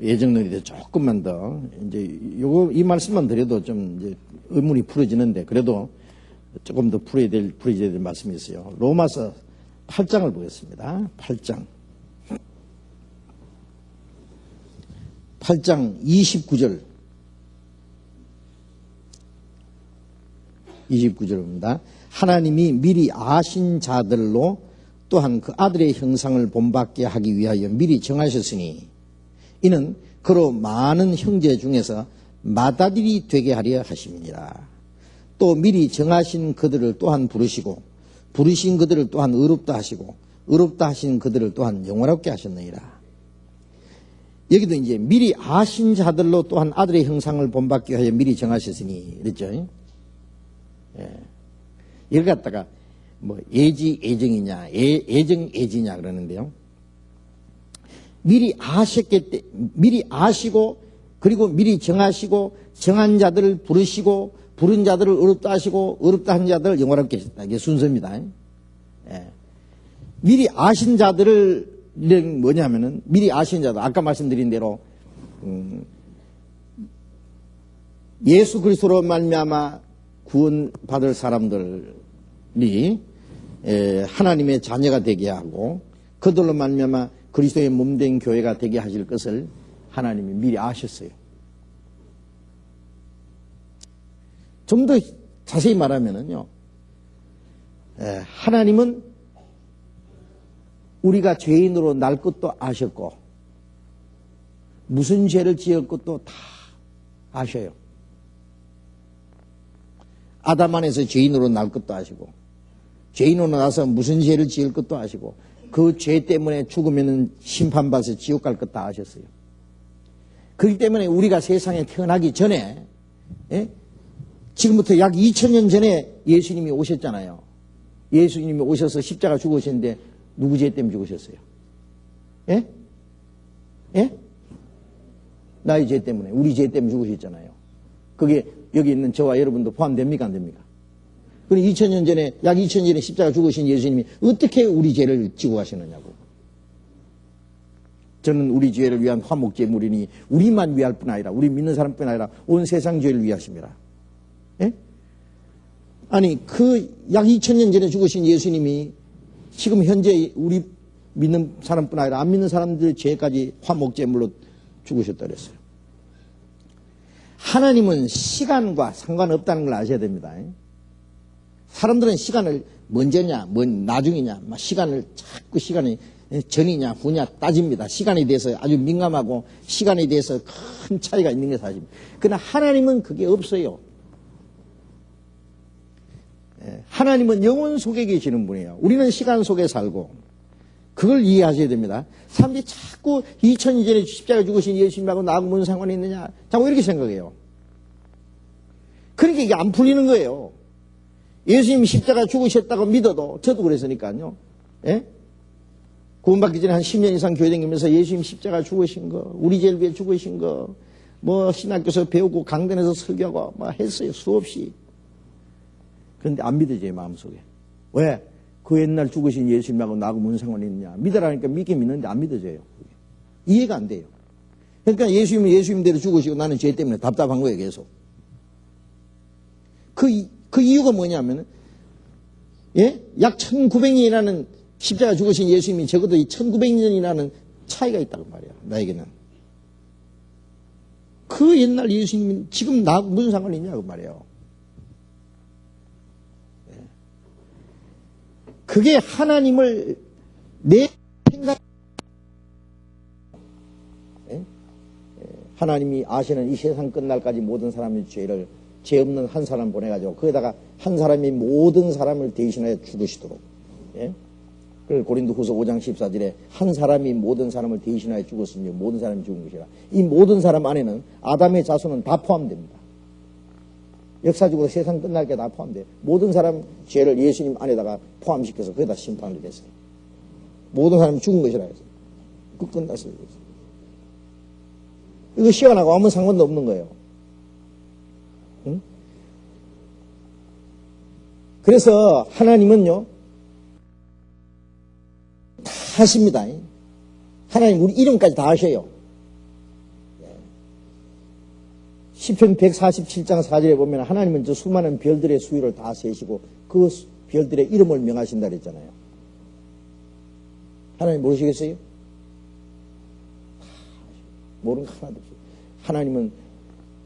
예정론이 조금만 더, 이제, 이 말씀만 드려도 좀 이제 의문이 풀어지는데, 그래도 조금 더 풀어야 될 말씀이 있어요. 로마서 8장을 보겠습니다. 8장 29절. 29절입니다. 하나님이 미리 아신 자들로 또한 그 아들의 형상을 본받게 하기 위하여 미리 정하셨으니 이는 그로 많은 형제 중에서 맏아들이 되게 하려 하심이니라. 또 미리 정하신 그들을 또한 부르시고 부르신 그들을 또한 의롭다 하시고 의롭다 하신 그들을 또한 영원롭게 하셨느니라. 여기도 이제 미리 아신 자들로 또한 아들의 형상을 본받게 하여 미리 정하셨으니 그랬죠. 예. 이걸 갖다가 뭐 예지예정이냐 예정예지냐 그러는데요. 미리 아시고 그리고 미리 정하시고 정한 자들을 부르시고 부른 자들을 의롭다 하시고 의롭다 한 자들을 영원롭게 하셨다. 이게 순서입니다. 예. 미리 아신 자들을 뭐냐면은 미리 아신 자들 아까 말씀드린 대로 예수 그리스도로 말미암아 구원받을 사람들이 하나님의 자녀가 되게 하고 그들로 말미암아 그리스도의 몸된 교회가 되게 하실 것을 하나님이 미리 아셨어요. 좀 더 자세히 말하면은요, 하나님은 우리가 죄인으로 날 것도 아셨고 무슨 죄를 지을 것도 다 아셔요. 아담 안에서 죄인으로 날 것도 아시고 죄인으로 나서 무슨 죄를 지을 것도 아시고 그 죄 때문에 죽으면 심판받아서 지옥 갈 것 다 아셨어요. 그렇기 때문에 우리가 세상에 태어나기 전에 지금부터 약 2000년 전에 예수님이 오셨잖아요. 예수님이 오셔서 십자가 죽으셨는데 누구 죄 때문에 죽으셨어요? 예? 예? 나의 죄 때문에, 우리 죄 때문에 죽으셨잖아요. 그게 여기 있는 저와 여러분도 포함됩니까? 안 됩니까? 그럼 2000년 전에, 약 2000년 전에 십자가 죽으신 예수님이 어떻게 우리 죄를 지고 가시느냐고. 저는 우리 죄를 위한 화목제물이니 우리만 위할 뿐 아니라, 우리 믿는 사람뿐 아니라 온 세상 죄를 위하십니다. 예? 아니, 약 2000년 전에 죽으신 예수님이 지금 현재 우리 믿는 사람뿐 아니라 안 믿는 사람들의 죄까지 화목제물로 죽으셨다 그랬어요. 하나님은 시간과 상관없다는 걸 아셔야 됩니다. 사람들은 시간을 먼저냐, 나중이냐, 시간을 자꾸 시간이 전이냐, 후냐 따집니다. 시간에 대해서 아주 민감하고 시간에 대해서 큰 차이가 있는 게 사실입니다. 그러나 하나님은 그게 없어요. 하나님은 영혼 속에 계시는 분이에요. 우리는 시간 속에 살고 그걸 이해하셔야 됩니다. 사람들이 자꾸 2000년 전에 십자가에 죽으신 예수님하고 나하고 무슨 상관이 있느냐 자꾸 이렇게 생각해요. 그러니까 이게 안 풀리는 거예요. 예수님이 십자가 죽으셨다고 믿어도 저도 그랬으니까요. 예? 구원받기 전에 한 10년 이상 교회 다니면서 예수님 십자가 죽으신 거 우리 죄를 위해 죽으신 거 뭐 신학교에서 배우고 강단에서 설교하고 막 했어요. 수없이. 그런데 안 믿어져요, 마음속에. 왜? 그 옛날 죽으신 예수님하고 나하고 무슨 상관이 있느냐. 믿으라니까 믿긴 믿는데 안 믿어져요. 이해가 안 돼요. 그러니까 예수님은 예수님대로 죽으시고 나는 죄 때문에 답답한 거예요, 계속. 그 이유가 뭐냐면, 예? 약 1900년이라는 십자가 죽으신 예수님이 적어도 이 1900년이라는 차이가 있다고 말이야, 나에게는. 그 옛날 예수님이 지금 나하고 무슨 상관이 있냐고 말이에요. 그게 하나님을 내 생각, 하나님이 아시는 이 세상 끝날까지 모든 사람의 죄를 죄 없는 한 사람 보내가지고 거기다가 한 사람이 모든 사람을 대신하여 죽으시도록. 그래서 고린도후서 5장 14절에 한 사람이 모든 사람을 대신하여 죽었으니 모든 사람이 죽은 것이라. 이 모든 사람 안에는 아담의 자손은 다 포함됩니다. 역사적으로 세상 끝날 게 다 포함돼요. 모든 사람 죄를 예수님 안에다가 포함시켜서 거기다 심판을 했어요. 모든 사람이 죽은 것이라 해서. 그 끝났어요. 이거 시간하고 아무 상관도 없는 거예요. 응? 그래서 하나님은요, 다 하십니다. 하나님 우리 이름까지 다 아셔요. 시편 147장 4절에 보면 하나님은 저 수많은 별들의 수위를 다 세시고 그 별들의 이름을 명하신다 그랬잖아요. 하나님 모르시겠어요? 모르는 거 하나도 없어요. 하나님은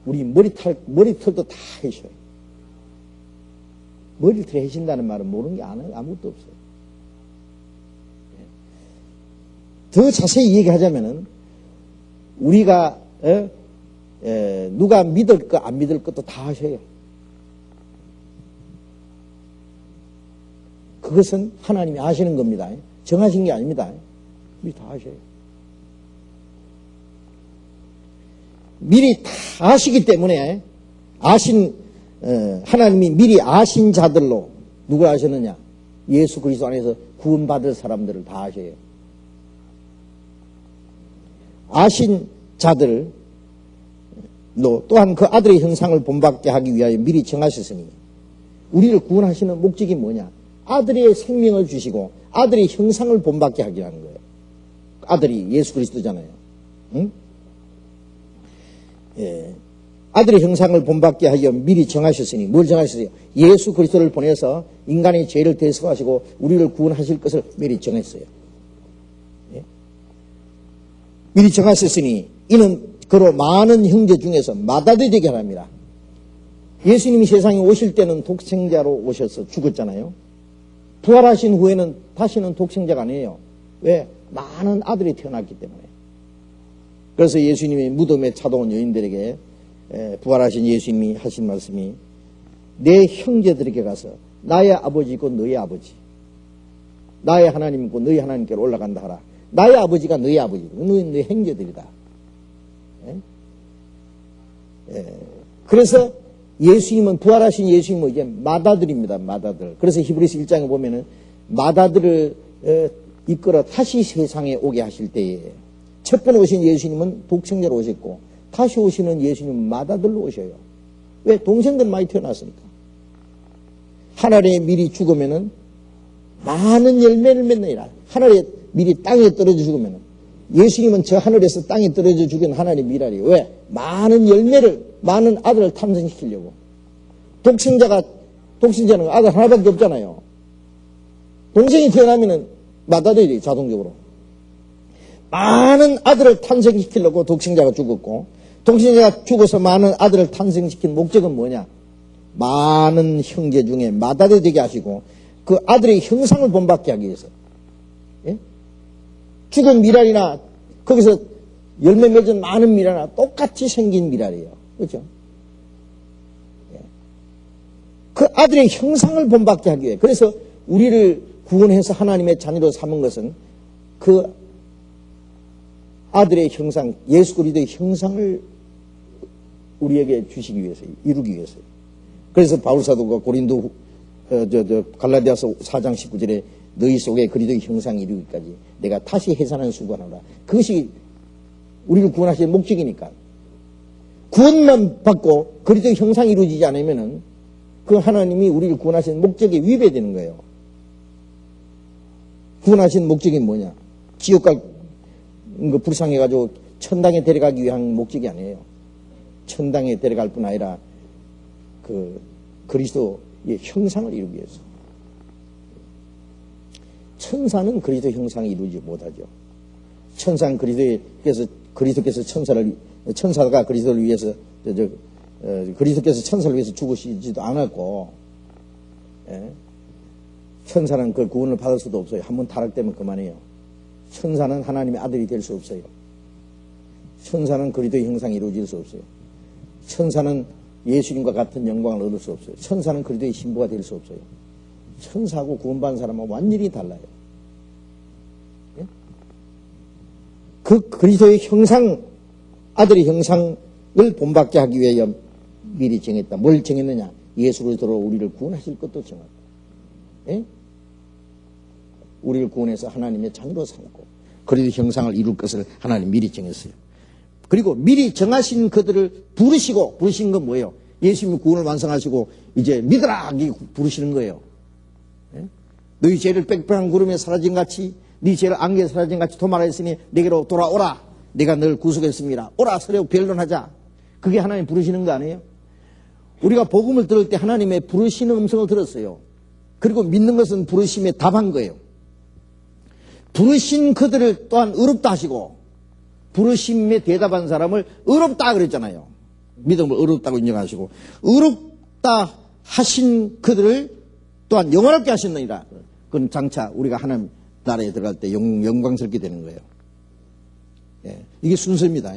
우리 머리털도 다 해셔요. 머리털 해신다는 말은 모르는 게 아무것도 없어요. 더 자세히 얘기하자면은 우리가 누가 믿을 거 안 믿을 것도 다 하셔요. 그것은 하나님이 아시는 겁니다. 정하신 게 아닙니다. 우리 다 하셔요. 미리 다 아시기 때문에 하나님이 미리 아신 자들로 누굴 아셨느냐? 예수 그리스도 안에서 구원받을 사람들을 다 아셔요. 아신 자들로 또한 그 아들의 형상을 본받게 하기 위하여 미리 정하셨으니 우리를 구원하시는 목적이 뭐냐? 아들의 생명을 주시고 아들의 형상을 본받게 하기 하는 거예요. 아들이 예수 그리스도잖아요. 응? 예. 아들의 형상을 본받게 하여 미리 정하셨으니 뭘 정하셨어요? 예수 그리스도를 보내서 인간의 죄를 대속하시고 우리를 구원하실 것을 미리 정했어요. 예? 미리 정하셨으니 이는 그로 많은 형제 중에서 마다도 되게 하랍니다. 예수님이 세상에 오실 때는 독생자로 오셔서 죽었잖아요. 부활하신 후에는 다시는 독생자가 아니에요. 왜? 많은 아들이 태어났기 때문에. 그래서 예수님이 무덤에 찾아온 여인들에게 부활하신 예수님이 하신 말씀이 내 형제들에게 가서 나의 아버지고 너의 아버지, 나의 하나님이고 너의 하나님께로 올라간다 하라. 나의 아버지가 너의 아버지고 너의 형제들이다. 그래서 예수님은 부활하신 예수님은 이제 맏아들입니다. 맏아들. 그래서 히브리서 1장에 보면은 맏아들을 이끌어 다시 세상에 오게 하실 때에 첫 번에 오신 예수님은 독생자로 오셨고 다시 오시는 예수님은 맏아들로 오셔요. 왜? 동생들 많이 태어났으니까. 하늘에 미리 죽으면은 많은 열매를 맺느니라. 하늘에 미리 땅에 떨어져 죽으면은 예수님은 저 하늘에서 땅에 떨어져 죽은 하나님의 미랄이에요. 왜? 많은 아들을 탄생시키려고. 독생자는 아들 하나밖에 없잖아요. 동생이 태어나면은 맏아들이 자동적으로. 많은 아들을 탄생시키려고 독생자가 죽었고, 독생자가 죽어서 많은 아들을 탄생시킨 목적은 뭐냐? 많은 형제 중에 맏아들이 되게 하시고, 그 아들의 형상을 본받게 하기 위해서. 예? 죽은 미랄이나 거기서 열매 맺은 많은 미랄이나 똑같이 생긴 미랄이에요. 그렇죠? 예. 그 아들의 형상을 본받게 하기 위해. 그래서 우리를 구원해서 하나님의 자녀로 삼은 것은 그 아들의 형상, 예수 그리스도의 형상을 우리에게 주시기 위해서요. 이루기 위해서요. 그래서 바울사도가 갈라디아서 4장 19절에 너희 속에 그리스도의 형상이 이루기까지 내가 다시 해산하는 수고하노라. 그것이 우리를 구원하시는 목적이니까. 구원만 받고 그리스도의 형상이 이루어지지 않으면은 그 하나님이 우리를 구원하시는 목적에 위배되는 거예요. 구원하시는 목적이 뭐냐? 지옥 갈 불쌍해가지고 천당에 데려가기 위한 목적이 아니에요. 천당에 데려갈 뿐 아니라 그 그리스도의 형상을 이루기 위해서. 천사는 그리스도 형상이 이루지 못하죠. 천사는 그리스도께서 천사가 그리스도를 위해서 그리스도께서 천사를 위해서 죽으시지도 않았고, 예? 천사는 그 구원을 받을 수도 없어요. 한번 타락되면 그만해요. 천사는 하나님의 아들이 될 수 없어요. 천사는 그리스도의 형상이 이루어질 수 없어요. 천사는 예수님과 같은 영광을 얻을 수 없어요. 천사는 그리스도의 신부가 될 수 없어요. 천사하고 구원받은 사람은 완전히 달라요. 예? 그 그리스도의 형상, 아들의 형상을 본받게 하기 위하여 미리 정했다. 뭘 정했느냐? 예수 그리스도로 우리를 구원하실 것도 정했다. 예? 우리를 구원해서 하나님의 자녀로 삼고 그리스도 형상을 이룰 것을 하나님 미리 정했어요. 그리고 미리 정하신 그들을 부르신 건 뭐예요? 예수님이 구원을 완성하시고 이제 믿으라 부르시는 거예요. 예? 너희 죄를 빽빽한 구름에 사라진 같이 네 죄를 안개에 사라진 같이 도말하였으니 내게로 돌아오라. 내가 널 구속했습니다. 오라 서로 변론하자. 그게 하나님 부르시는 거 아니에요? 우리가 복음을 들을 때 하나님의 부르시는 음성을 들었어요. 그리고 믿는 것은 부르심에 답한 거예요. 부르신 그들을 또한 의롭다 하시고 부르심에 대답한 사람을 의롭다 그랬잖아요. 믿음을 의롭다고 인정하시고 의롭다 하신 그들을 또한 영원하게 하셨느니라. 그건 장차 우리가 하나님 나라에 들어갈 때 영광스럽게 되는 거예요. 예, 이게 순서입니다.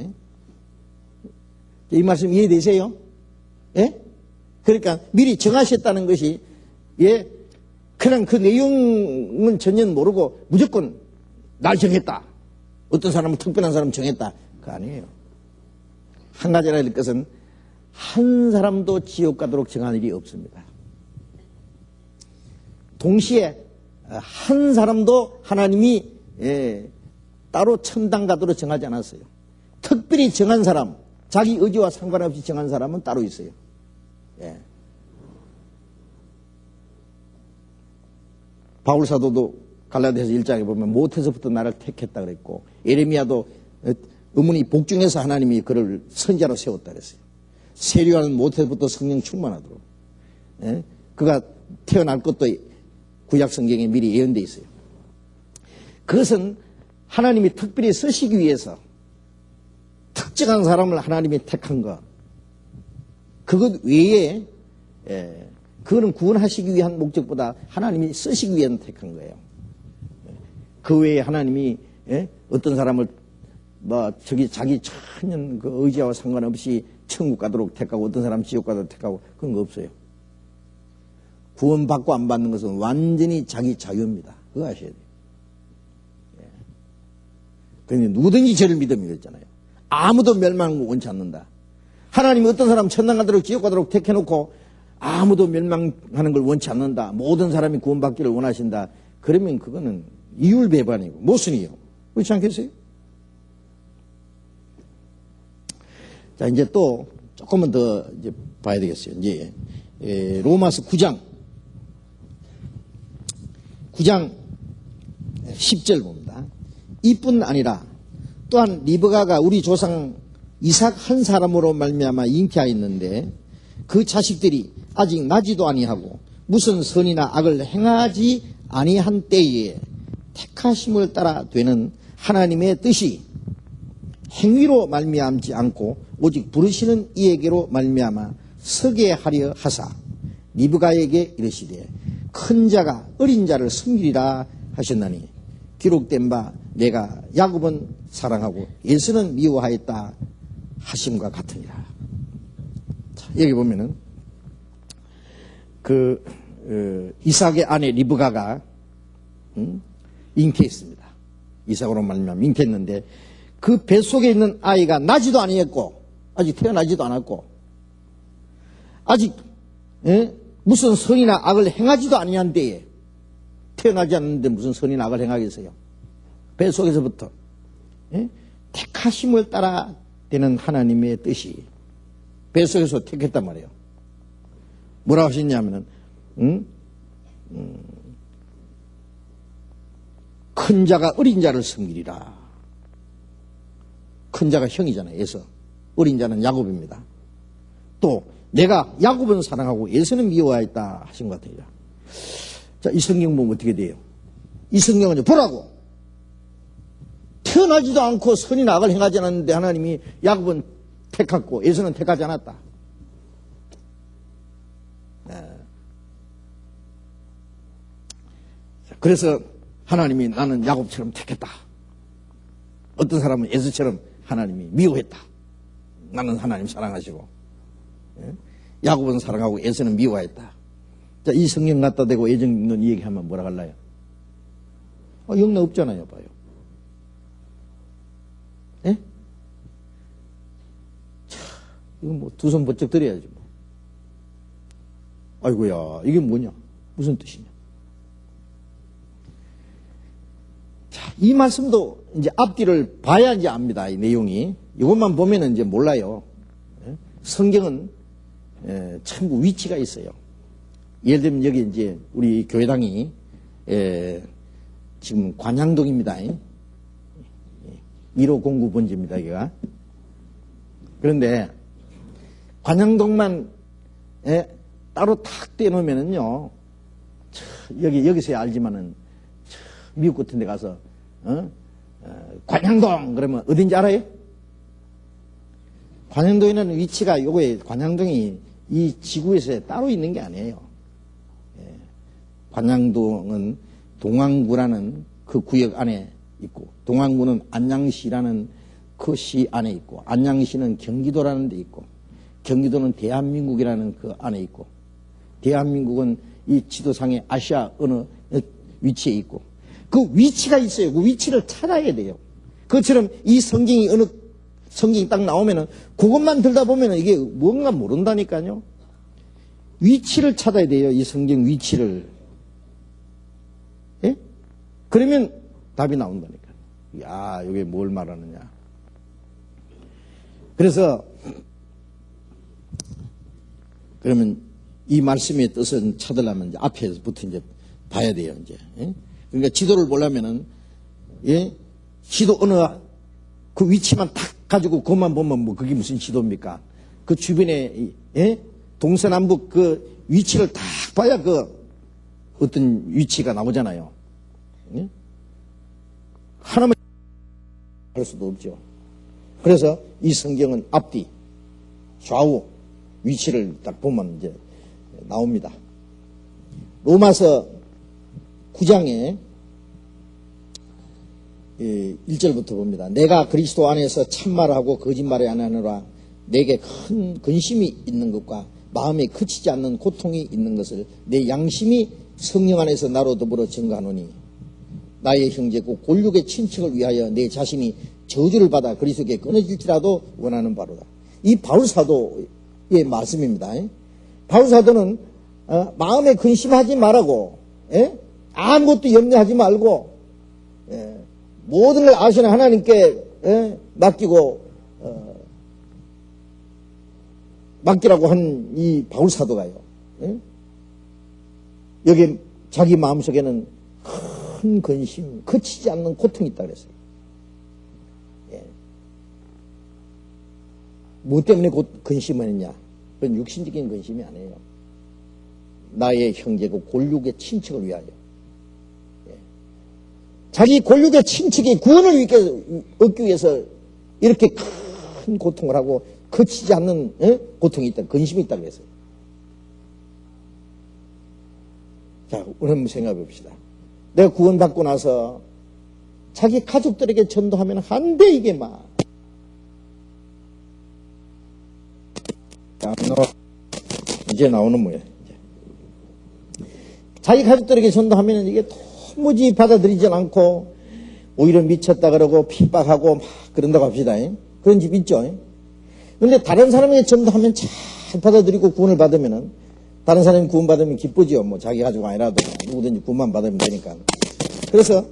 이 말씀 이해되세요? 예? 그러니까 미리 정하셨다는 것이 예, 그냥 그 내용은 전혀 모르고 무조건 날 정했다. 어떤 사람은 특별한 사람 정했다. 그거 아니에요. 한 가지 알아야 될 것은 한 사람도 지옥 가도록 정한 일이 없습니다. 동시에 한 사람도 하나님이 따로 천당 가도록 정하지 않았어요. 특별히 정한 사람, 자기 의지와 상관없이 정한 사람은 따로 있어요. 예. 바울 사도도 갈라디아서 1장에 보면 못해서부터 나를 택했다 그랬고 예레미야도 의문이 복중에서 하나님이 그를 선지자로 세웠다 그랬어요. 세류하는 못해서부터 성령 충만하도록. 예? 그가 태어날 것도 구약 성경에 미리 예언되어 있어요. 그것은 하나님이 특별히 쓰시기 위해서 특정한 사람을 하나님이 택한 것. 그것 외에 그거는 구원하시기 위한 목적보다 하나님이 쓰시기 위한 택한 거예요. 그 외에 하나님이 어떤 사람을 자기 천연 그 의지와 상관없이 천국 가도록 택하고 어떤 사람 지옥 가도록 택하고 그런 거 없어요. 구원받고 안 받는 것은 완전히 자기 자유입니다. 그거 아셔야 돼요. 그런데 누구든지 저를 믿으면 그랬잖아요. 아무도 멸망을 원치 않는다. 하나님이 어떤 사람 천당 가도록 지옥 가도록 택해놓고 아무도 멸망하는 걸 원치 않는다. 모든 사람이 구원받기를 원하신다. 그러면 그거는 이율배반이고 모순이요. 그렇지 않겠어요? 자, 이제 또 조금만 더 이제 봐야 되겠어요. 이제 로마서 9장 10절 봅니다. 이뿐 아니라 또한 리브가가 우리 조상 이삭 한 사람으로 말미암아 잉태하였는데 그 자식들이 아직 나지도 아니하고 무슨 선이나 악을 행하지 아니한 때에 택하심을 따라 되는 하나님의 뜻이 행위로 말미암지 않고 오직 부르시는 이에게로 말미암아 서게 하려 하사 리브가에게 이르시되 큰 자가 어린 자를 섬기리라 하셨나니 기록된 바 내가 야곱은 사랑하고 에서는 미워하였다 하심과 같으니라. 자, 여기 보면은 이삭의 아내 리브가가 잉태했습니다. 이삭으로 말미암아 잉태했는데 그 뱃속에 있는 아이가 나지도 아니었고 아직 태어나지도 않았고 아직 무슨 선이나 악을 행하지도 아니한 때에 태어나지 않는데 무슨 선이나 악을 행하겠어요. 뱃속에서부터 택하심을 따라 되는 하나님의 뜻이 뱃속에서 택했단 말이에요. 뭐라고 하셨냐면은 큰 자가 어린 자를 섬기리라. 큰 자가 형이잖아요. 에서. 어린 자는 야곱입니다. 또 내가 야곱은 사랑하고 에서는 미워하였다 하신 것 같아요. 자, 이 성경 보면 어떻게 돼요? 이 성경은 이제 보라고. 태어나지도 않고 선이나 악을 행하지 않았는데 하나님이 야곱은 택했고 에서는 택하지 않았다. 그래서 하나님이 나는 야곱처럼 택했다. 어떤 사람은 에서처럼 하나님이 미워했다. 나는 하나님 사랑하시고 야곱은 사랑하고 에서는 미워했다. 자, 이 성경 갖다 대고 애정 있는 이 얘기하면 뭐라 할래요? 영락 없잖아요. 봐요. 예? 자, 이건 뭐 두 손 번쩍 들어야지 뭐. 아이고야, 이게 뭐냐? 무슨 뜻이냐? 자, 이 말씀도 이제 앞뒤를 봐야 이제 압니다. 이 내용이. 이것만 보면은 이제 몰라요. 성경은 전부 위치가 있어요. 예를 들면 여기 이제 우리 교회당이 지금 관향동입니다. 1호 공구 본지입니다. 여기가. 그런데 관양동만 따로 탁 떼놓으면은요, 여기서야 알지만은, 미국 같은 데 가서, 관양동! 그러면 어딘지 알아요? 관양동에는 위치가 요거에 관양동이 이 지구에서 따로 있는 게 아니에요. 관양동은 동안구라는 그 구역 안에 있고, 동안구는 안양시라는 그 시 안에 있고, 안양시는 경기도라는 데 있고, 경기도는 대한민국이라는 그 안에 있고, 대한민국은 이 지도상의 아시아 어느 위치에 있고, 그 위치가 있어요. 그 위치를 찾아야 돼요. 그것처럼 이 성경이 딱 나오면은 그것만 들다 보면은 이게 뭔가 모른다니까요. 위치를 찾아야 돼요. 이 성경 위치를. 예? 그러면 답이 나온다니까요. 야, 이게 뭘 말하느냐. 그래서 그러면 이 말씀의 뜻을 찾으려면 이제 앞에서부터 이제 봐야 돼요. 이제. 예? 그러니까 지도를 보려면은, 예? 지도 어느 그 위치만 딱 가지고 그것만 보면 뭐 그게 무슨 지도입니까? 그 주변에, 예? 동서남북 그 위치를 딱 봐야 그 어떤 위치가 나오잖아요. 예? 하나만 할 수도 없죠. 그래서 이 성경은 앞뒤, 좌우, 위치를 딱 보면 이제 나옵니다. 로마서 9장에 1절부터 봅니다. 내가 그리스도 안에서 참말하고 거짓말을 안 하느라 내게 큰 근심이 있는 것과 마음에 그치지 않는 고통이 있는 것을 내 양심이 성령 안에서 나로 더불어 증거하노니 나의 형제고 골육의 친척을 위하여 내 자신이 저주를 받아 그리스도께 끊어질지라도 원하는 바로다. 이 바울사도의 말씀입니다. 바울사도는 마음에 근심하지 말라고, 아무것도 염려하지 말고 모든 걸 아시는 하나님께 맡기고 맡기라고 한 이 바울사도가요. 여기 자기 마음속에는 큰 근심, 그치지 않는 고통이 있다 그랬어요. 뭐 때문에 근심을 했냐? 그건 육신적인 근심이 아니에요. 나의 형제고 골육의 친척을 위하여. 자기 골육의 친척이 구원을 얻기 위해서 이렇게 큰 고통을 하고 그치지 않는 고통이 있다, 근심이 있다 그랬어요. 자, 우리 한번 생각해 봅시다. 내가 구원받고 나서 자기 가족들에게 전도하면 안 돼, 이게 막. 자, 이제 나오는 거예요. 자기 가족들에게 전도하면 이게 도무지 받아들이지 않고 오히려 미쳤다 그러고 핍박하고 막 그런다고 합시다. 그런 집 있죠. 그런데 다른 사람에게 전도하면 잘 받아들이고 구원을 받으면은 다른 사람이 구원 받으면 기쁘지요. 뭐 자기 가족 아니라도 누구든지 구원만 받으면 되니까. 그래서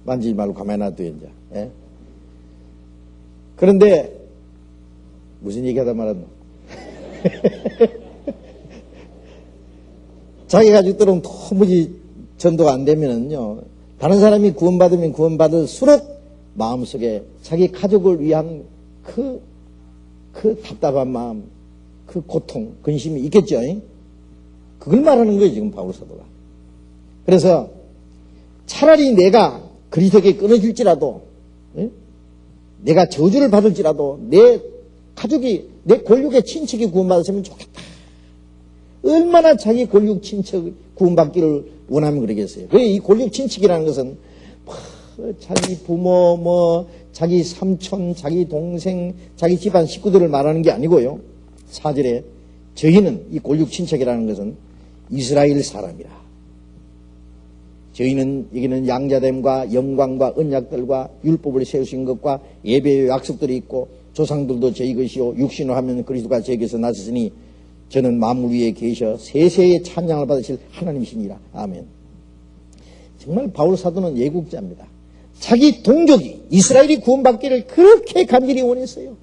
만지지 말고 가만히 놔둬요, 이제. 그런데, 무슨 얘기 하다 말았노? 자기 가족들은 도무지 전도가 안 되면은요, 다른 사람이 구원받으면 구원받을수록 마음속에 자기 가족을 위한 그 답답한 마음, 그 고통, 근심이 있겠죠. 그걸 말하는 거예요, 지금 바울사도가. 그래서 차라리 내가 그리스도께 끊어질지라도, 내가 저주를 받을지라도 내 가족이, 내 골육의 친척이 구원받았으면 좋겠다. 얼마나 자기 골육 친척 구원받기를 원하면 그러겠어요. 그래, 이 골육 친척이라는 것은 자기 부모, 자기 삼촌, 자기 동생, 자기 집안 식구들을 말하는 게 아니고요. 4절에 저희는 이 골육 친척이라는 것은 이스라엘 사람이라. 저희는 여기는 양자됨과 영광과 언약들과 율법을 세우신 것과 예배의 약속들이 있고 조상들도 저희 것이요 육신으로 하면 그리스도가 저에게서 나셨으니 저는 만물 위에 계셔 세세의 찬양을 받으실 하나님이시니라. 아멘. 정말 바울 사도는 예국자입니다. 자기 동족이 이스라엘이 구원받기를 그렇게 간절히 원했어요.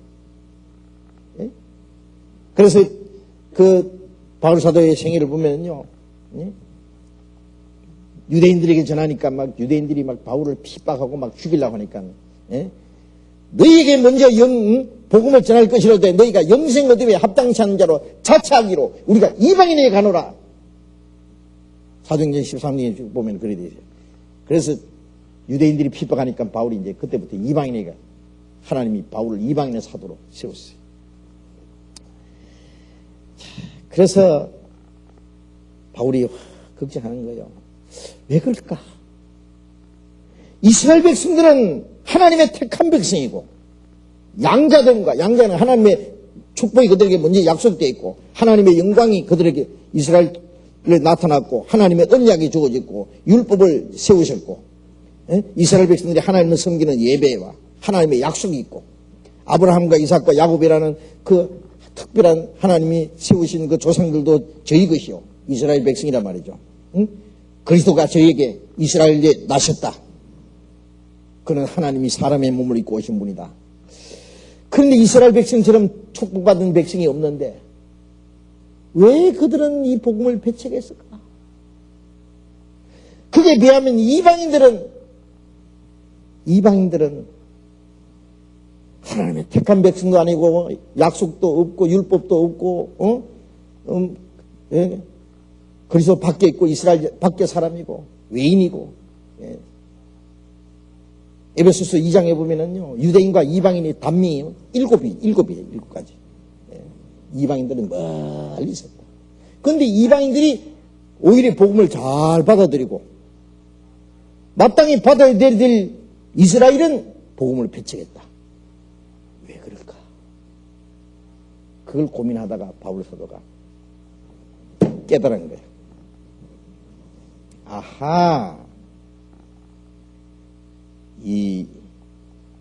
그래서 그 바울 사도의 생애를 보면요, 예? 유대인들에게 전하니까 막 유대인들이 막 바울을 핍박하고 막 죽이려고 하니까 예? 너희에게 먼저 복음을 전할 것이로되 너희가 영생 얻음에 합당치 않은 자로 자처하기로 우리가 이방인에게 가노라. 사도행전 13장에 보면 그래 되죠. 그래서 유대인들이 핍박하니까 바울이 이제 그때부터 이방인에게 하나님이 바울을 이방인의 사도로 세웠어요. 그래서 바울이 걱정하는 거예요. 왜 그럴까? 이스라엘 백성들은 하나님의 택한 백성이고 양자는 하나님의 축복이 그들에게 먼저 약속되어 있고 하나님의 영광이 그들에게 이스라엘에 나타났고 하나님의 언약이 주어졌고 율법을 세우셨고 이스라엘 백성들이 하나님을 섬기는 예배와 하나님의 약속이 있고 아브라함과 이삭과 야곱이라는 그 특별한 하나님이 세우신 그 조상들도 저희 것이요 이스라엘 백성이란 말이죠. 그리스도가 저희에게 이스라엘에 나셨다. 그는 하나님이 사람의 몸을 입고 오신 분이다. 그런데 이스라엘 백성처럼 축복받은 백성이 없는데 왜 그들은 이 복음을 배척했을까? 그에 비하면 이방인들은 하나님의 택한 백성도 아니고 약속도 없고 율법도 없고 그리스도 밖에 있고 이스라엘 밖에 사람이고 외인이고 에베소서 2장에 보면은요 유대인과 이방인의 단명이 7이에요. 7가지. 이방인들은 멀리 있었다. 그런데 이방인들이 오히려 복음을 잘 받아들이고 마땅히 받아야 될 이스라엘은 복음을 배척했다. 왜 그럴까? 그걸 고민하다가 바울 사도가 깨달은 거예요. 아하, 이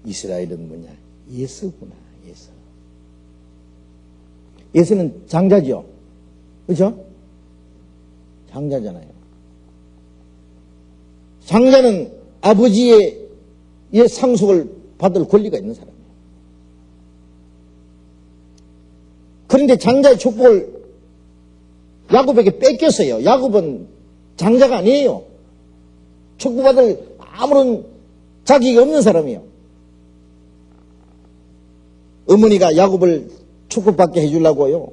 이스라엘은 뭐냐? 예수구나, 예수. 예수는 장자죠. 그렇죠? 장자잖아요. 장자는 아버지의 상속을 받을 권리가 있는 사람이에요. 그런데 장자의 축복을 야곱에게 뺏겼어요. 야곱은 장자가 아니에요. 축복받을 아무런 자격이 없는 사람이에요. 어머니가 야곱을 축복받게 해주려고요.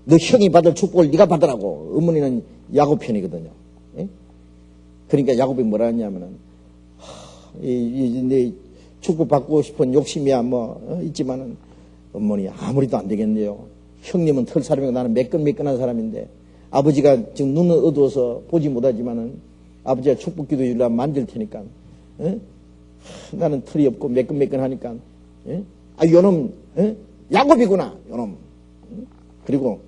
너 형이 받을 축복을 네가 받으라고. 어머니는 야곱 편이거든요. 예? 그러니까 야곱이 뭐라 했냐면은 내 축복받고 싶은 욕심이야 있지만은 어머니 아무리도 안 되겠네요. 형님은 털 사람이고 나는 매끈매끈한 사람인데 아버지가 지금 눈은 어두워서 보지 못하지만은 아버지가 축복 기도 주려면 만질 테니까 나는 털이 없고 매끈매끈하니까 요놈 야곱이구나 요놈. 그리고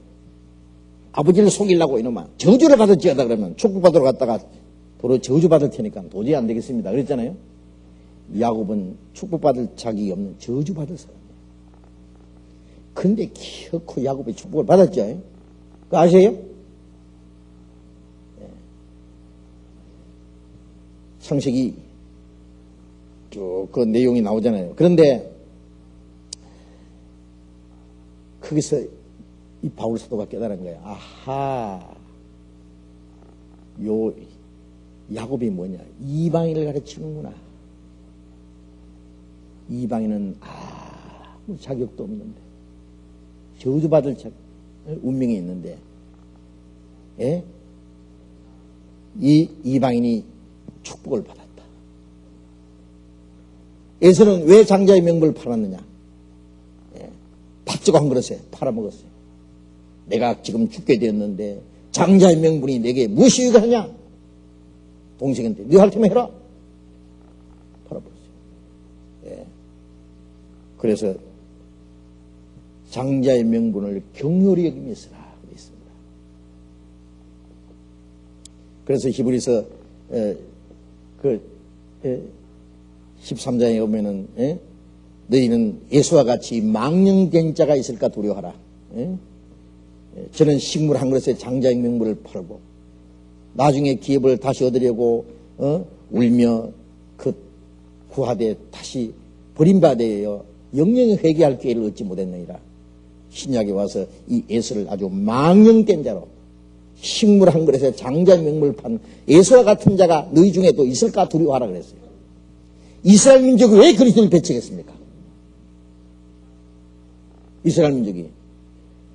아버지를 속이려고 이놈아 저주를 받을지어다 그러면 축복받으러 갔다가 도로 저주받을 테니까 도저히 안 되겠습니다. 그랬잖아요. 야곱은 축복받을 자격이 없는 저주받을 사람이에요. 근데 기어코 야곱이 축복을 받았죠. 그거 아세요? 창세기 쭉 그 내용이 나오잖아요. 그런데 거기서 이 바울 사도가 깨달은 거예요. 아하, 요 야곱이 뭐냐? 이방인을 가르치는구나. 이방인은 아무 자격도 없는데 저주받을 운명이 있는데 이 이방인이 축복을 받았다. 에서는 왜 장자의 명분을 팔았느냐? 팥죽 한 그릇에 팔아먹었어요. 내가 지금 죽게 되었는데 장자의 명분이 내게 무엇이 유익하냐? 동생한테 네 할 테면 해라. 팔아버렸어요. 그래서 장자의 명분을 경홀히 여기며 쓰라 그랬습니다. 그래서 히브리서 13장에 보면은 너희는 예수와 같이 망령된 자가 있을까 두려워하라. 저는 식물 한 그릇에 장자의 명분을 팔고 나중에 기업을 다시 얻으려고 울며 그 구하되 다시 버림받아여 영영히 회개할 기회를 얻지 못했느니라. 신약에 와서 이 예수를 아주 망령된 자로 식물 한 그릇에 장자 명물 판 에서와 같은 자가 너희 중에도 있을까 두려워하라 그랬어요. 이스라엘 민족이 왜 그리스도를 배척했습니까? 이스라엘 민족이.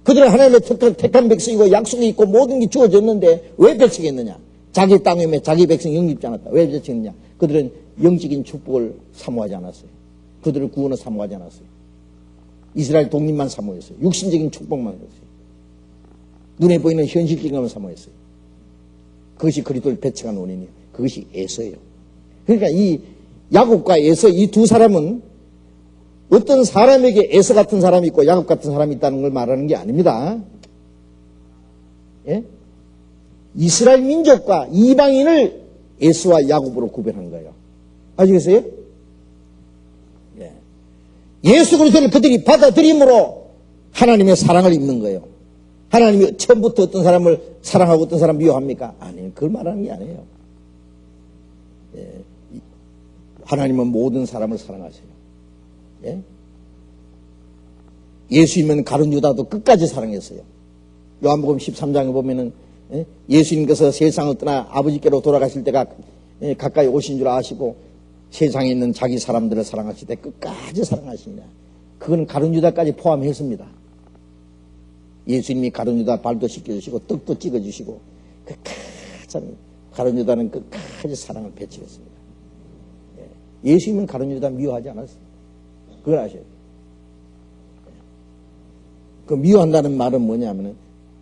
그들은 하나님의 택한 백성이고 약속이 있고 모든 게 주어졌는데 왜 배척했느냐? 자기 땅에 자기 백성 영입지 않았다. 왜 배척했느냐? 그들은 영적인 축복을 사모하지 않았어요. 그들을 구원을 사모하지 않았어요. 이스라엘 독립만 사모했어요. 육신적인 축복만 했어요. 눈에 보이는 현실적인 것만 사모했어요. 그것이 그리스도를 배척한 원인이에요. 그것이 에서예요. 그러니까 이 야곱과 에서 이 두 사람은 어떤 사람에게 에서 같은 사람이 있고 야곱 같은 사람이 있다는 걸 말하는 게 아닙니다. 예? 이스라엘 민족과 이방인을 에서와 야곱으로 구별한 거예요. 아시겠어요? 예. 예수 그리스도를 그들이 받아들임으로 하나님의 사랑을 입는 거예요. 하나님이 처음부터 어떤 사람을 사랑하고 어떤 사람 미워합니까? 아니에요. 그걸 말하는 게 아니에요. 예. 하나님은 모든 사람을 사랑하세요. 예? 예수님은 가룟 유다도 끝까지 사랑했어요. 요한복음 13장에 보면은 예수님께서 세상을 떠나 아버지께로 돌아가실 때가 가까이 오신 줄 아시고 세상에 있는 자기 사람들을 사랑하실 때 끝까지 사랑하십니다. 그건 가룟 유다까지 포함했습니다. 예수님이 가룟 유다 발도 씻겨주시고 떡도 찍어주시고 끝까지 가룟 유다는 끝까지 사랑을 배치했습니다. 예수님은 가룟 유다 미워하지 않았어요. 그걸 아셔야 돼요. 그 미워한다는 말은 뭐냐면은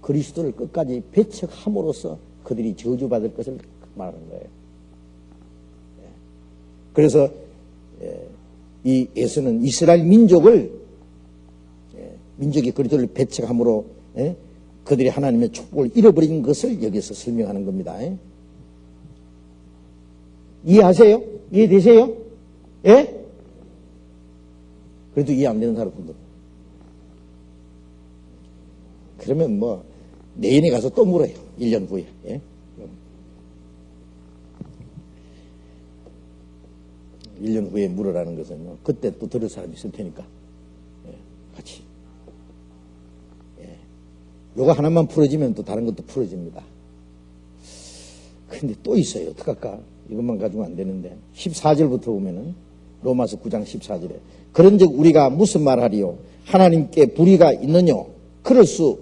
그리스도를 끝까지 배척함으로써 그들이 저주받을 것을 말하는 거예요. 그래서 이 에서는 이스라엘 민족이 그리스도를 배척함으로 그들이 하나님의 축복을 잃어버린 것을 여기서 설명하는 겁니다. 이해하세요? 이해되세요? 예? 그래도 이해 안 되는 사람들. 그러면 뭐 내년에 가서 또 물어요. 1년 후에. 예? 1년 후에 물으라는 것은요. 그때 또 들을 사람이 있을 테니까. 예, 같이. 예. 요거 하나만 풀어지면 또 다른 것도 풀어집니다. 근데 또 있어요. 어떡할까? 이것만 가지고 안 되는데. 14절부터 보면은 로마서 9장 14절에 그런즉 우리가 무슨 말하리요? 하나님께 불의가 있느냐? 그럴 수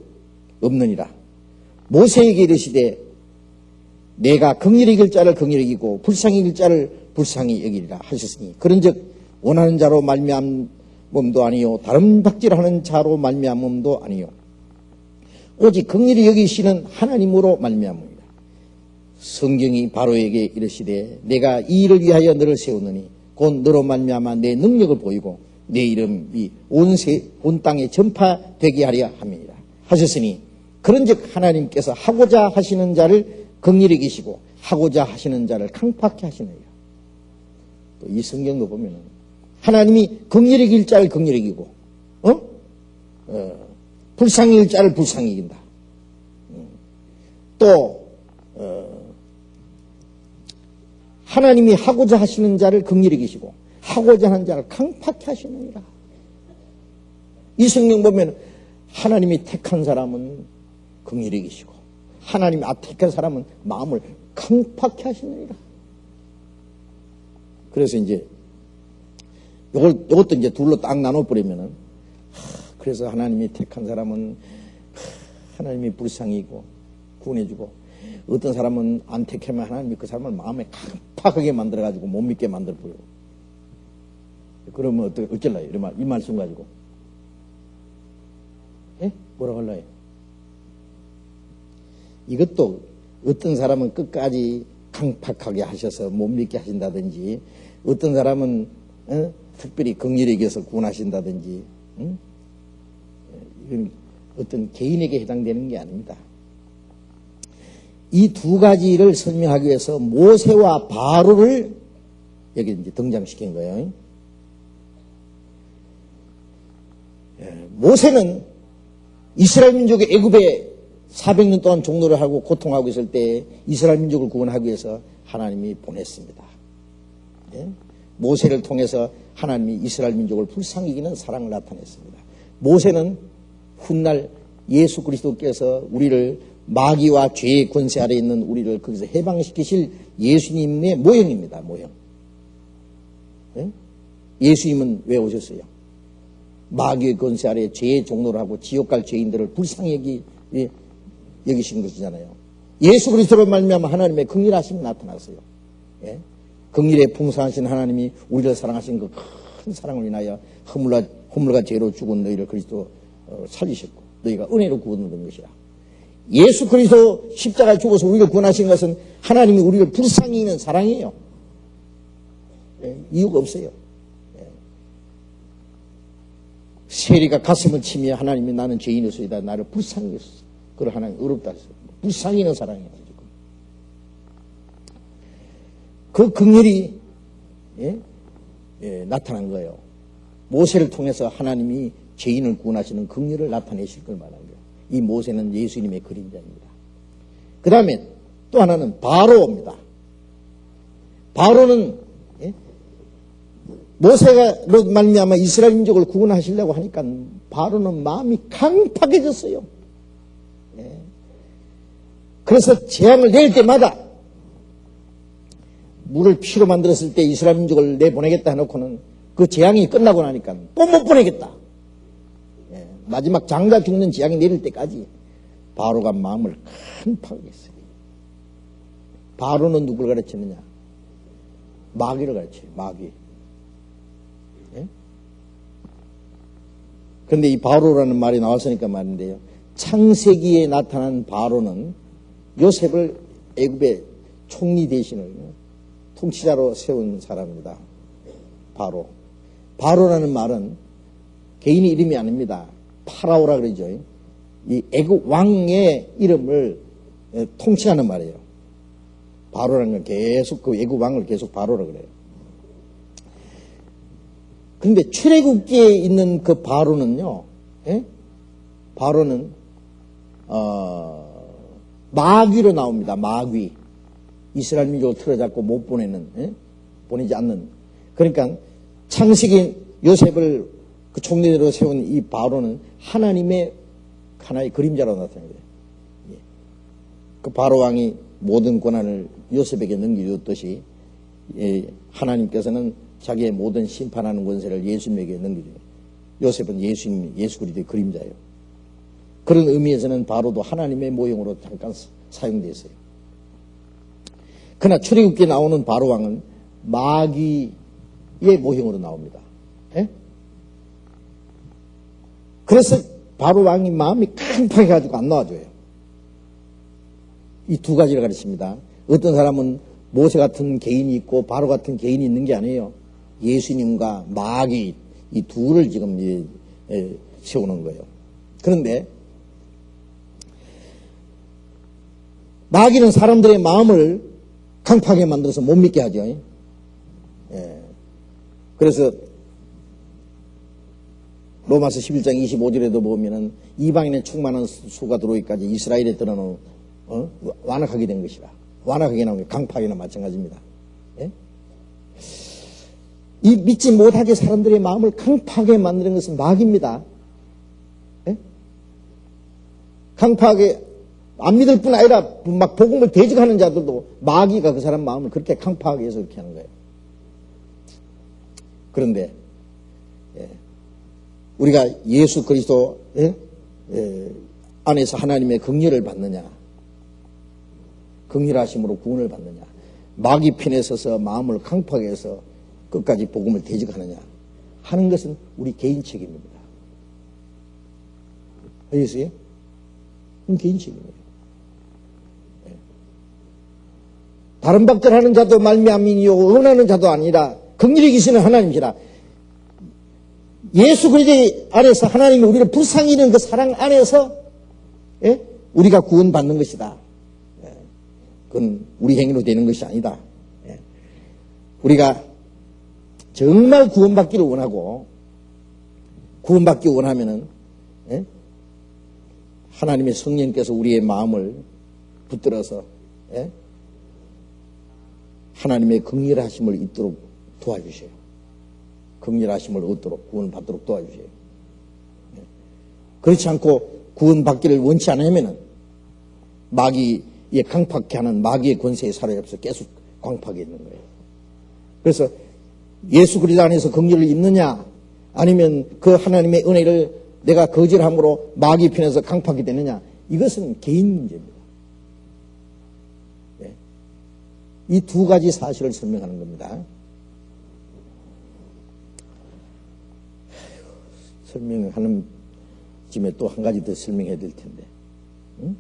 없느니라. 모세에게 이르시되 내가 긍휼히 여길 자를 긍휼히 여기고 불쌍히 여길 자를 불쌍히 여기리라 하셨으니 그런즉 원하는 자로 말미암음도 아니요 다른 박질하는 자로 말미암음도 아니요 오직 긍휼히 여기시는 하나님으로 말미암음이라. 성경이 바로에게 이르시되 내가 이 일을 위하여 너를 세우느니 곧 너로 말미암아 내 능력을 보이고 내 이름이 온 땅에 전파되게 하려 함이니라 하셨으니 그런즉 하나님께서 하고자 하시는 자를 긍휼히 여기시고 하고자 하시는 자를 강팍케 하시느니라. 또 이 성경도 보면은 하나님이 긍휼히 여길 자를 긍휼히 여기고 불쌍히 여길 자를 불쌍히 여긴다. 또 하나님이 하고자 하시는 자를 긍휼히 여기시고 하고자 하는 자를 강팍케 하시느니라. 이 성경 보면 하나님이 택한 사람은 긍휼히 여기시고 하나님이 택한 사람은 마음을 강팍케 하시느니라. 그래서 이제 요것도 이제 둘로 딱 나눠버리면은 그래서 하나님이 택한 사람은 하나님이 불쌍히고 구원해주고 어떤 사람은 안 택하면 하나님이 그 사람을 마음에 강팍하게 만들어가지고 못 믿게 만들어버려. 그러면 어쩔라요? 이 말씀 가지고. 예? 뭐라고 할라요? 이것도 어떤 사람은 끝까지 강팍하게 하셔서 못 믿게 하신다든지 어떤 사람은 특별히 긍휼히 여겨서 구원하신다든지 이건 어떤 개인에게 해당되는 게 아닙니다. 이 두 가지를 설명하기 위해서 모세와 바로를 여기 이제 등장시킨 거예요. 모세는 이스라엘 민족의 애굽에 400년 동안 종노를 하고 고통하고 있을 때 이스라엘 민족을 구원하기 위해서 하나님이 보냈습니다. 모세를 통해서 하나님이 이스라엘 민족을 불쌍히 여기는 사랑을 나타냈습니다. 모세는 훗날 예수 그리스도께서 우리를 마귀와 죄의 권세 아래 있는 우리를 거기서 해방시키실 예수님의 모형입니다. 모형. 예? 예수님은 왜 오셨어요? 마귀의 권세 아래 죄의 종로를 하고 지옥 갈 죄인들을 불쌍히 여기신 것이잖아요. 예수 그리스도로 말미암아 하나님의 긍휼하심이 나타났어요. 예? 긍휼에 풍성하신 하나님이 우리를 사랑하신 그 큰 사랑을 인하여 허물과 죄로 죽은 너희를 그리스도 살리셨고 너희가 은혜로 구원된 것이라. 예수 그리스도 십자가에 죽어서 우리를 구원하신 것은 하나님이 우리를 불쌍히 여기는 사랑이에요. 예? 이유가 없어요. 예? 세리가 가슴을 치며 하나님이 나는 죄인이었소이다 나를 불쌍히 여겼어. 그걸 하나님 어렵다 했어요. 불쌍히 여기는 사랑이에요. 지금. 그 긍휼이 나타난 거예요. 모세를 통해서 하나님이 죄인을 구원하시는 긍휼을 나타내실 걸 말한 거예요. 이 모세는 예수님의 그림자입니다. 그 다음에 또 하나는 바로입니다. 바로는 모세가 말미암아 이스라엘 민족을 구원하시려고 하니까 바로는 마음이 강팍해졌어요. 그래서 재앙을 내릴 때마다 물을 피로 만들었을 때 이스라엘 민족을 내보내겠다 해놓고는 그 재앙이 끝나고 나니까 또 못 보내겠다. 마지막 장자 죽는 재앙이 내릴 때까지 바로가 마음을 강팍했어요. 바로는 누구를 가르치느냐? 마귀를 가르쳐요. 마귀. 그런데 이 바로라는 말이 나왔으니까 말인데요. 창세기에 나타난 바로는 요셉을 애굽의 총리 대신을 통치자로 세운 사람입니다. 바로. 바로라는 말은 개인의 이름이 아닙니다. 파라오라 그러죠. 이 애굽 왕의 이름을 통칭하는 말이에요. 바로라는 건 계속 그 애굽 왕을 계속 바로라 그래요. 그런데 출애굽기에 있는 그 바로는요, 바로는 마귀로 나옵니다. 마귀. 이스라엘 민족을 틀어잡고 못 보내지 않는. 그러니까 창세기 요셉을 그 총리로 세운 이 바로는 하나님의 하나의 그림자로 나타나요. 그 바로 왕이 모든 권한을 요셉에게 넘겨주었듯이 하나님께서는 자기의 모든 심판하는 권세를 예수님에게 넘겨줘요. 요셉은 예수 그리스도의 그림자예요. 그런 의미에서는 바로도 하나님의 모형으로 잠깐 사용되었어요. 그러나 출애굽기에 나오는 바로 왕은 마귀의 모형으로 나옵니다. 그래서 바로 왕이 마음이 깜빡해가지고 안 나와줘요. 이 두 가지를 가르칩니다. 어떤 사람은 모세 같은 개인이 있고 바로 같은 개인이 있는 게 아니에요. 예수님과 마귀 이 둘을 지금 세우는 거예요. 그런데 마귀는 사람들의 마음을 강팍하게 만들어서 못 믿게 하죠. 그래서 로마서 11장 25절에도 보면은 이방인의 충만한 수가 들어오기까지 이스라엘에 들어놓은 완악하게 된 것이라. 완악하게 나온 게 강팍이나 마찬가지입니다. 이 믿지 못하게 사람들의 마음을 강팍하게 만드는 것은 마귀입니다. 강팍하게 안 믿을 뿐 아니라 막 복음을 대적하는 자들도 마귀가 그 사람 마음을 그렇게 강팍하게 해서 그렇게 하는 거예요. 그런데 우리가 예수 그리스도 안에서 하나님의 긍휼을 받느냐, 긍휼하심으로 구원을 받느냐, 마귀 편에 서서 마음을 강팍하게 해서 끝까지 복음을 대적하느냐 하는 것은 우리 개인 책임입니다. 알겠어요? 그건 개인 책임이에요. 다른 박들 하는 자도 말미암이요 응원하는 자도 아니라 긍휼히 계시는 하나님이시라. 예수 그리스도 안에서 하나님이 우리를 불쌍히 여기는 그 사랑 안에서 우리가 구원받는 것이다. 그건 우리 행위로 되는 것이 아니다. 우리가 정말 구원받기를 원하고 구원받기 원하면은 하나님의 성령께서 우리의 마음을 붙들어서 하나님의 긍휼하심을 잊도록 도와주셔요. 긍휼하심을 얻도록 구원받도록 도와주셔요. 그렇지 않고 구원받기를 원치 않으면은 마귀에 강팍해 하는 마귀의 권세에 사로잡혀서 계속 광팍해 있는 거예요. 그래서 예수 그리스도 안에서 긍휼을 입느냐 아니면 그 하나님의 은혜를 내가 거절함으로 마귀 편에서 강팍이 되느냐, 이것은 개인 문제입니다. 네. 이 두 가지 사실을 설명하는 겁니다. 설명하는 쯤에 또 한 가지 더 설명해야 될 텐데. 응?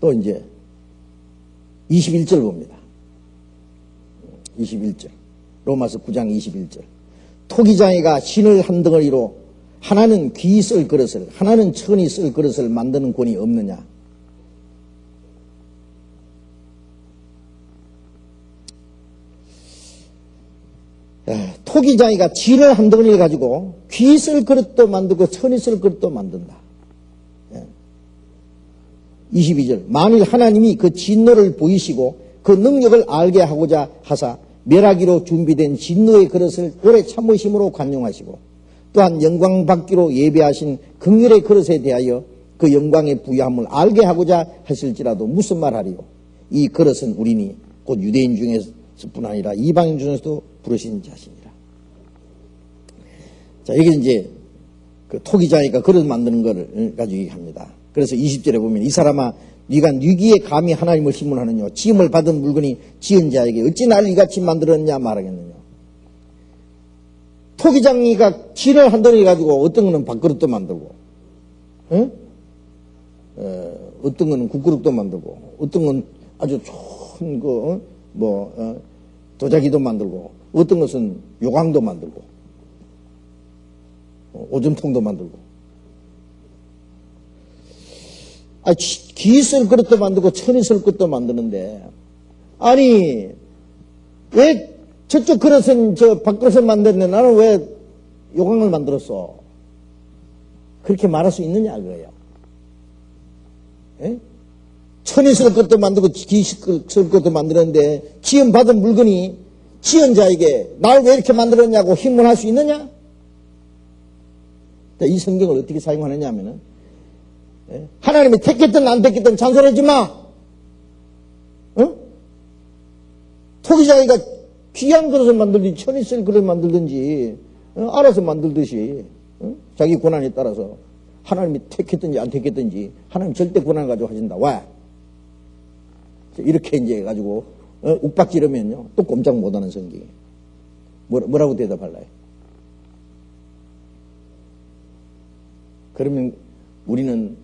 또 이제 21절 봅니다. 21절. 로마서 9장 21절. 토기장이가 신을 한 덩어리로 하나는 귀 쓸 그릇을, 하나는 천이 쓸 그릇을 만드는 권이 없느냐. 토기장이가 진을 한 덩어리를 가지고 귀 쓸 그릇도 만들고 천이 쓸 그릇도 만든다. 22절. 만일 하나님이 그 진노를 보이시고 그 능력을 알게 하고자 하사 멸하기로 준비된 진노의 그릇을 오래 참으심으로 관용하시고 또한 영광 받기로 예배하신 긍휼의 그릇에 대하여 그 영광의 부유함을 알게 하고자 하실지라도 무슨 말하리요. 이 그릇은 우리니 곧 유대인 중에서뿐 아니라 이방인 중에서도 부르신 자신이라. 자, 여기 이제 그 토기장이가 그릇 만드는 거를 가지고 얘기합니다. 그래서 20절에 보면 이 사람아 네가 뉘기에 감히 하나님을 신문하느냐. 지음을 받은 물건이 지은 자에게 어찌 날 이같이 만들었냐 말하겠느냐. 토기장이가 진을 한 덩어리 가지고 어떤 거는 밥그릇도 만들고, 응? 어떤 거는 국그릇도 만들고, 어떤 건 아주 좋은 거, 도자기도 만들고, 어떤 것은 요강도 만들고, 오줌통도 만들고. 귀 쓸 그릇도 만들고 천이 쓸 그릇도 만드는데, 아니 왜 저쪽 그릇은 저 밥그릇을 만들었는데 나는 왜 요강을 만들었어? 그렇게 말할 수 있느냐 그거예요. 에? 천이 쓸 것도 만들고 귀 쓸 것도 만들었는데 지음 받은 물건이 지은 자에게 날 왜 이렇게 만들었냐고 힘문할 수 있느냐? 이 성경을 어떻게 사용하느냐 하면은, 하나님이 택했든 안 택했든 잔소리하지 마. 어? 토기장이가 귀한 그릇을 만들든지 천이 쓸 그릇을 만들든지 알아서 만들듯이 자기 고난에 따라서 하나님이 택했든지 안 택했든지 하나님 절대 고난을 가지고 하신다. 왜? 이렇게 이제 해가지고 욱박지르면요 또 꼼짝 못하는 성경이 뭐라고 대답할래요? 그러면 우리는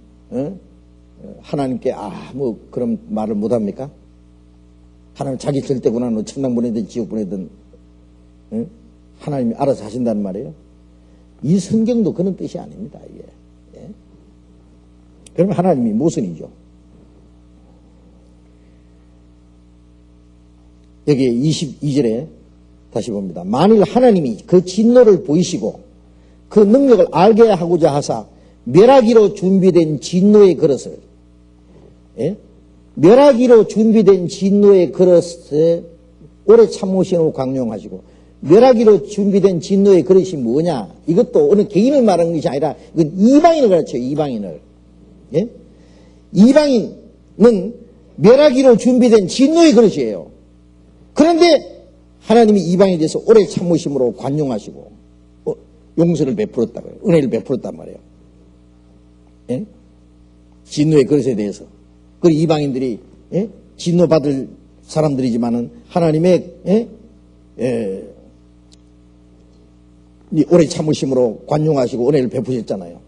하나님께 그럼 말을 못합니까? 하나님 자기 절대 고난으로 천당 보내든 지옥 보내든 하나님이 알아서 하신다는 말이에요. 이 성경도 그런 뜻이 아닙니다. 이게. 예? 그러면 하나님이 모순이죠. 여기 22절에 다시 봅니다. 만일 하나님이 그 진노를 보이시고 그 능력을 알게 하고자 하사 멸하기로 준비된 진노의 그릇을, 예? 멸하기로 준비된 진노의 그릇에 오래 참으시고 강용하시고, 멸하기로 준비된 진노의 그릇이 뭐냐? 이것도 어느 개인을 말하는 것이 아니라 이건 이방인을 가르쳐요. 이방인을. 예? 이방인은 멸하기로 준비된 진노의 그릇이에요. 그런데 하나님이 이방인에 대해서 오래 참으심으로 관용하시고 용서를 베풀었다고요. 은혜를 베풀었단 말이에요. 예? 진노의 그릇에 대해서. 그 이방인들이 진노받을 사람들이지만은 하나님의 오래 참으심으로 관용하시고 은혜를 베푸셨잖아요.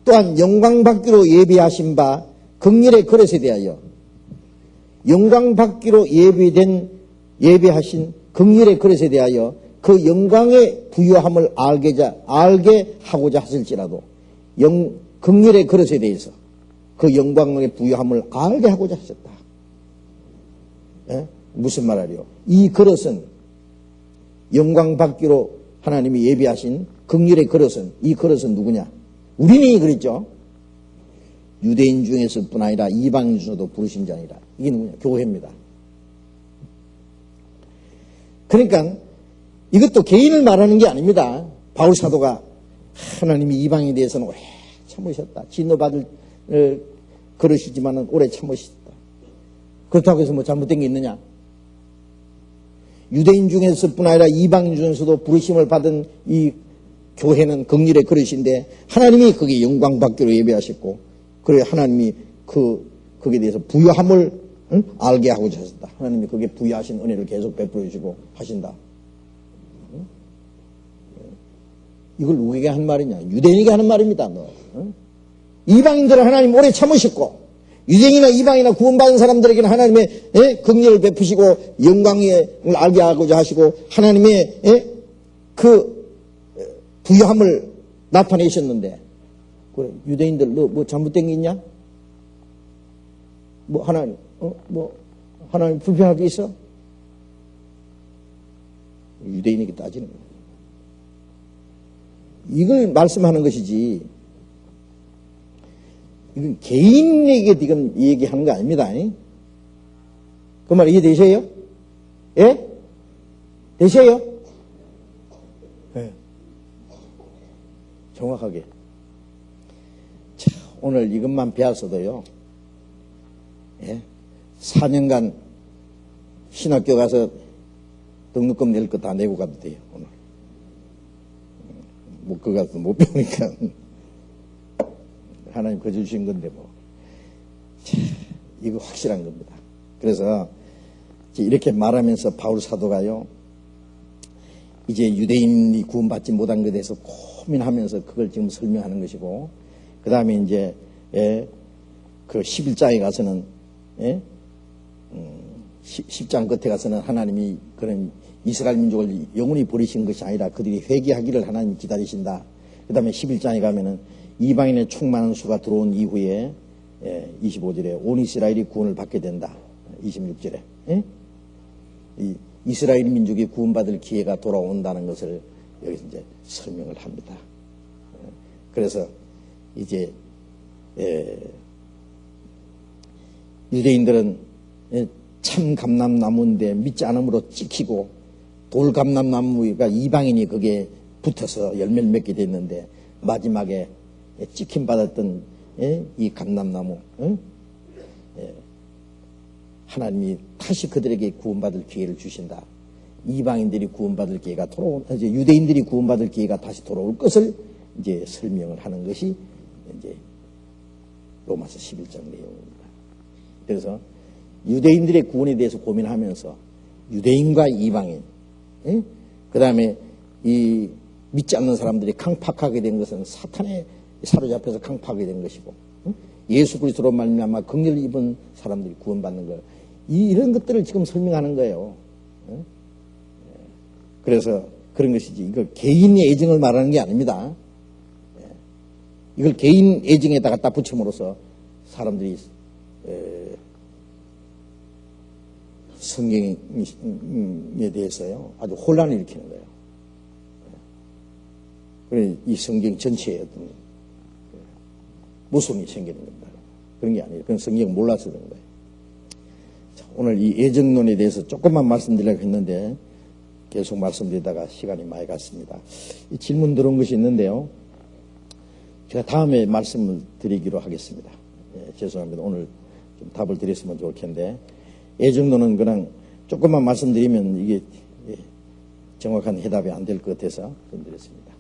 또한 영광받기로 예비하신 바 긍휼의 그릇에 대하여 영광받기로 예비하신 긍휼의 그릇에 대하여 그 영광의 부유함을 알게 하고자 하실지라도 긍휼의 그릇에 대해서 그 영광의 부유함을 알게 하고자 하셨다. 예? 무슨 말이요? 이 그릇은 영광 받기로 하나님이 예비하신 긍휼의 그릇은, 이 그릇은 누구냐? 우리는 그랬죠. 유대인 중에서뿐 아니라 이방인 중에서도 부르신 자니라. 이게 누구냐? 교회입니다. 그러니까 이것도 개인을 말하는 게 아닙니다. 바울 사도가 하나님이 이방인에 대해서는 오래 참으셨다. 진노받을 그러시지만은 오래 참으셨다. 그렇다고 해서 뭐 잘못된 게 있느냐? 유대인 중에서뿐 아니라 이방인 중에서도 부르심을 받은 이 교회는 긍휼의 그릇인데 하나님이 거기에 영광 받기로 예배하셨고, 그래 하나님이 거기에 대해서 부요함을 알게 하고자 하셨다. 하나님이 거기에 부여하신 은혜를 계속 베풀어 주시고 하신다. 이걸 누구에게 한 말이냐? 유대인에게 하는 말입니다. 이방인들은 하나님 오래 참으셨고, 유대인이나 이방이나 구원받은 사람들에게는 하나님의 긍휼을 베푸시고 영광을 알게 하고자 하시고 하나님의 그 부여함을 나타내셨는데, 그래 유대인들 너 뭐 잘못된 게 있냐? 뭐 하나님 불평할 게 있어? 유대인에게 따지는 거예요. 이걸 말씀하는 것이지, 이건 개인에게 지금 얘기하는 거 아닙니다. 그 말 이해되세요? 예? 되세요? 예. 정확하게. 자, 오늘 이것만 배웠어도요, 예? 4년간 신학교 가서 등록금 낼 거 다 내고 가도 돼요, 오늘. 그거 가서 못 배우니까. 하나님 그 주신 건데 뭐. 자, 이거 확실한 겁니다. 그래서 이렇게 말하면서 바울 사도가요, 이제 유대인이 구원받지 못한 것에 대해서 고민하면서 그걸 지금 설명하는 것이고, 그 다음에 이제 그 11장에 가서는 10장 끝에 가서는 하나님이 그런 이스라엘 민족을 영원히 버리신 것이 아니라 그들이 회개하기를 하나님 기다리신다. 그 다음에 11장에 가면은 이방인의 충만한 수가 들어온 이후에 25절에 온 이스라엘이 구원을 받게 된다. 26절에 이 이스라엘 민족이 구원받을 기회가 돌아온다는 것을 여기서 이제 설명을 합니다. 그래서 이제 유대인들은 참 감람나무인데 믿지 않음으로 찍히고, 돌 감람나무가 이방인이 거기에 붙어서 열매를 맺게 됐는데, 마지막에 찍힘 받았던 이 감람나무, 하나님이 다시 그들에게 구원받을 기회를 주신다. 이방인들이 구원받을 기회가 이제 유대인들이 구원받을 기회가 다시 돌아올 것을 이제 설명을 하는 것이 이제 로마서 11장 내용입니다. 그래서 유대인들의 구원에 대해서 고민하면서 유대인과 이방인, 그 다음에 이 믿지 않는 사람들이 강팍하게 된 것은 사탄에 사로잡혀서 강팍하게 된 것이고, 예수 그리스도로 말미암아 긍휼을 입은 사람들이 구원받는 것, 이런 것들을 지금 설명하는 거예요. 그래서 그런 것이지, 이걸 개인의 애정을 말하는 게 아닙니다. 이걸 개인 애정에다 갖다 붙임으로써 사람들이 성경에 대해서요 아주 혼란을 일으키는 거예요. 그래 이 성경 전체에 어떤 모순이 생기는 겁니다. 그런 게 아니에요. 그건 성경 몰라서 그런 거예요. 자, 오늘 이 애정론에 대해서 조금만 말씀드리려고 했는데 계속 말씀드리다가 시간이 많이 갔습니다. 이 질문 들어온 것이 있는데요, 제가 다음에 말씀을 드리기로 하겠습니다. 죄송합니다. 오늘 좀 답을 드렸으면 좋을 텐데, 애정론은 그냥 조금만 말씀드리면 이게 정확한 해답이 안 될 것 같아서 좀 드렸습니다.